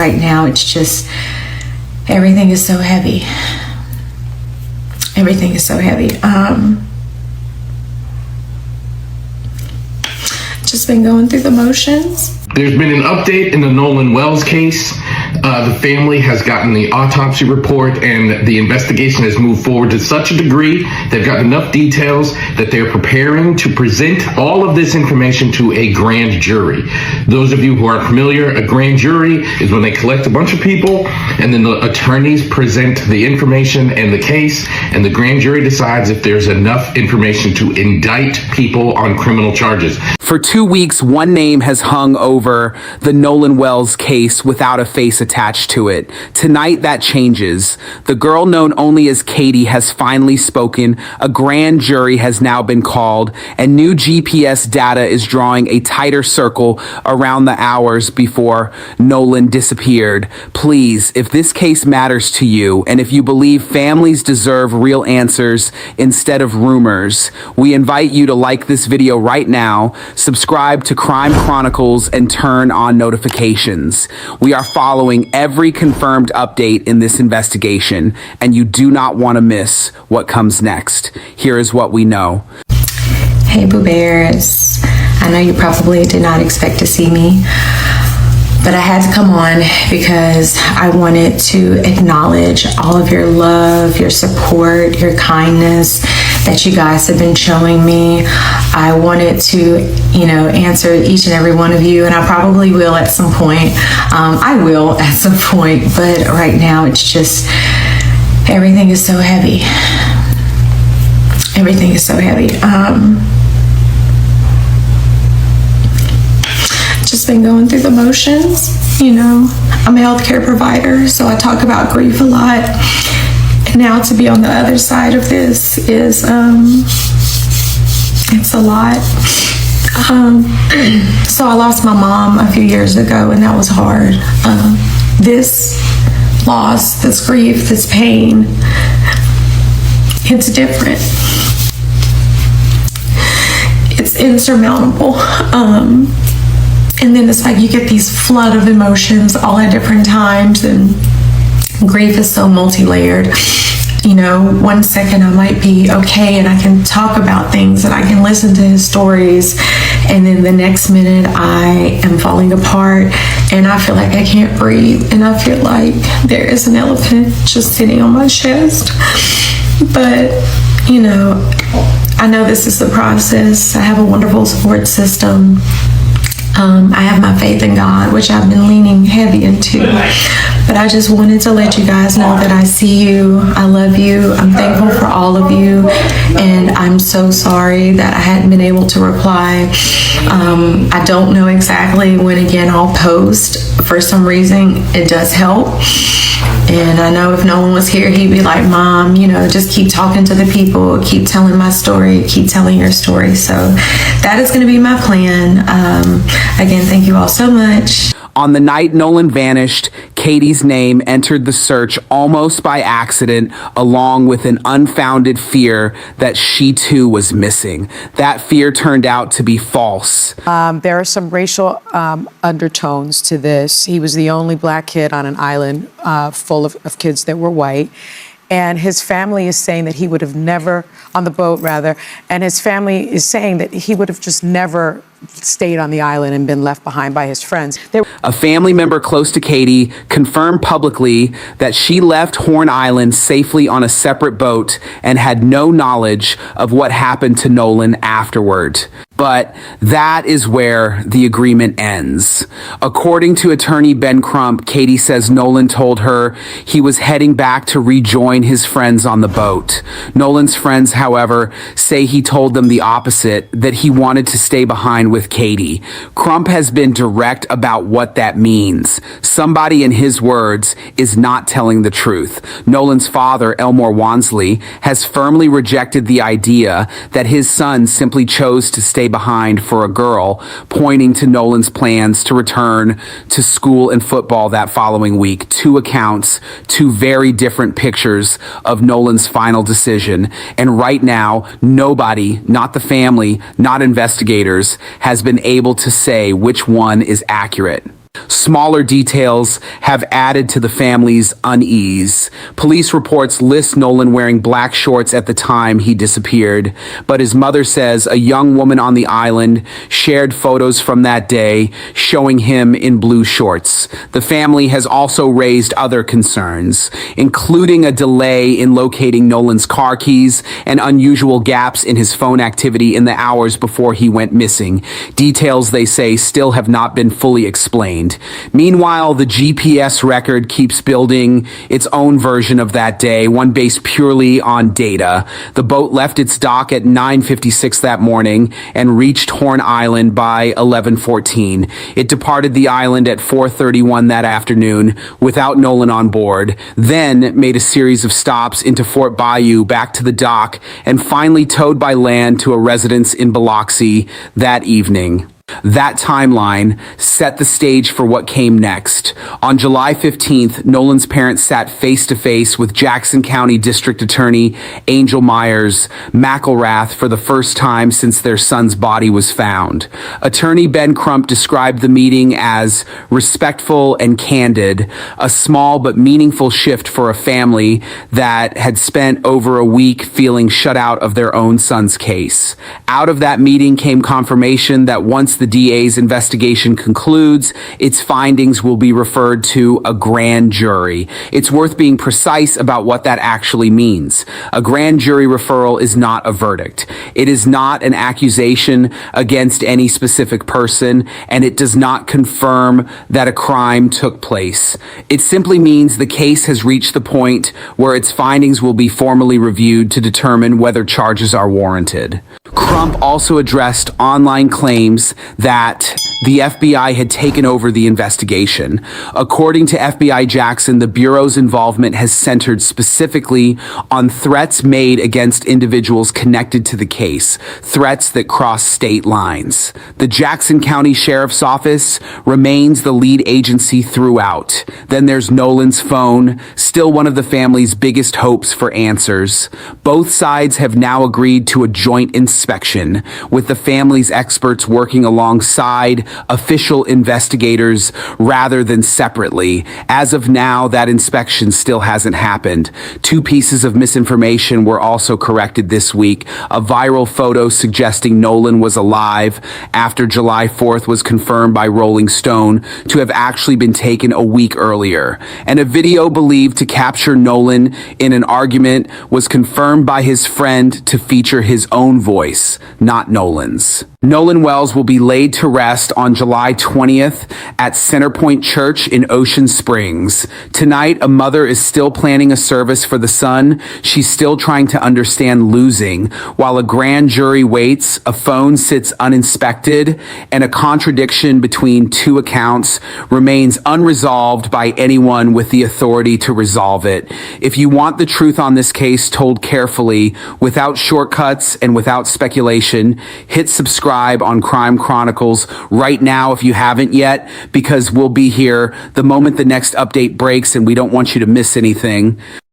Right now, it's just, everything is so heavy. Everything is so heavy. Just been going through the motions. There's been an update in the Nolan Wells case. The family has gotten the autopsy report, and the investigation has moved forward to such a degree, they've got enough details that they're preparing to present all of this information to a grand jury. Those of you who are familiar, a grand jury is when they collect a bunch of people, and then the attorneys present the information and the case, and the grand jury decides if there's enough information to indict people on criminal charges. For 2 weeks, one name has hung over the Nolan Wells case without a face attached to it. Tonight, that changes. The girl known only as Katie has finally spoken. A grand jury has now been called, and new GPS data is drawing a tighter circle around the hours before Nolan disappeared. Please, if this case matters to you, and if you believe families deserve real answers instead of rumors, we invite you to like this video right now, subscribe to Crime Chronicles, and turn on notifications. We are following every confirmed update in this investigation, and you do not want to miss what comes next. Here is what we know. Hey, Boo Bears. I know you probably did not expect to see me, but I had to come on because I wanted to acknowledge all of your love, your support, your kindness that you guys have been showing me. I wanted to, answer each and every one of you, and I probably will at some point. I will at some point, but right now it's just, everything is so heavy. Everything is so heavy. Just been going through the motions. I'm a healthcare provider, so I talk about grief a lot. And now to be on the other side of this is, it's a lot. So I lost my mom a few years ago, and that was hard. This loss, this grief, this pain, it's different. It's insurmountable. And then it's like you get these flood of emotions all at different times, and grief is so multi-layered. 1 second I might be okay and I can talk about things and I can listen to his stories, and then the next minute I am falling apart and I feel like I can't breathe, and I feel like there is an elephant just sitting on my chest. But I know this is the process. I have a wonderful support system. I have my faith in God, which I've been leaning heavy into. But I just wanted to let you guys know that I see you. I love you. I'm thankful for all of you. And I'm so sorry that I hadn't been able to reply. I don't know exactly when again I'll post. For some reason, it does help. And I know if Nolan was here, he'd be like, Mom, just keep talking to the people, keep telling my story, keep telling your story. So that is going to be my plan. Again, thank you all so much. On the night Nolan vanished, Katie's name entered the search almost by accident, along with an unfounded fear that she too was missing. That fear turned out to be false. There are some racial undertones to this. He was the only black kid on an island full of kids that were white. And his family is saying that he would have never, on the boat rather, and his family is saying that he would have just never stayed on the island and been left behind by his friends. A family member close to Katie confirmed publicly that she left Horn Island safely on a separate boat and had no knowledge of what happened to Nolan afterward. But that is where the agreement ends. According to attorney Ben Crump, Katie says Nolan told her he was heading back to rejoin his friends on the boat. Nolan's friends, however, say he told them the opposite, that he wanted to stay behind with Katie. Crump has been direct about what that means. Somebody, in his words, is not telling the truth. Nolan's father, Elmore Wansley, has firmly rejected the idea that his son simply chose to stay behind for a girl, pointing to Nolan's plans to return to school and football that following week. Two accounts, two very different pictures of Nolan's final decision. And right now, nobody, not the family, not investigators, has been able to say which one is accurate. Smaller details have added to the family's unease. Police reports list Nolan wearing black shorts at the time he disappeared, but his mother says a young woman on the island shared photos from that day showing him in blue shorts. The family has also raised other concerns, including a delay in locating Nolan's car keys and unusual gaps in his phone activity in the hours before he went missing. Details, they say, still have not been fully explained. Meanwhile, the GPS record keeps building its own version of that day, one based purely on data. The boat left its dock at 9:56 that morning and reached Horn Island by 11:14. It departed the island at 4:31 that afternoon without Nolan on board, then made a series of stops into Fort Bayou, back to the dock, and finally towed by land to a residence in Biloxi that evening. That timeline set the stage for what came next. On July 15th, Nolan's parents sat face-to-face with Jackson County District Attorney Angel Myers McElrath for the first time since their son's body was found. Attorney Ben Crump described the meeting as respectful and candid, a small but meaningful shift for a family that had spent over a week feeling shut out of their own son's case. Out of that meeting came confirmation that once the DA's investigation concludes, its findings will be referred to a grand jury. It's worth being precise about what that actually means. A grand jury referral is not a verdict. It is not an accusation against any specific person, and it does not confirm that a crime took place. It simply means the case has reached the point where its findings will be formally reviewed to determine whether charges are warranted. Crump also addressed online claims that the FBI had taken over the investigation. According to FBI Jackson, the Bureau's involvement has centered specifically on threats made against individuals connected to the case, threats that cross state lines. The Jackson County Sheriff's Office remains the lead agency throughout. Then there's Nolan's phone, still one of the family's biggest hopes for answers. Both sides have now agreed to a joint inspection, with the family's experts working alongside official investigators rather than separately. As of now, that inspection still hasn't happened. Two pieces of misinformation were also corrected this week. A viral photo suggesting Nolan was alive after July 4th was confirmed by Rolling Stone to have actually been taken a week earlier. And a video believed to capture Nolan in an argument was confirmed by his friend to feature his own voice, not Nolan's. Nolan Wells will be laid to rest on July 20th at Centerpoint Church in Ocean Springs. Tonight, a mother is still planning a service for the son. She's still trying to understand losing. While a grand jury waits, a phone sits uninspected, and a contradiction between two accounts remains unresolved by anyone with the authority to resolve it. If you want the truth on this case told carefully, without shortcuts and without speculation, hit subscribe on Crime Chronicles right now if you haven't yet, because we'll be here the moment the next update breaks and we don't want you to miss anything.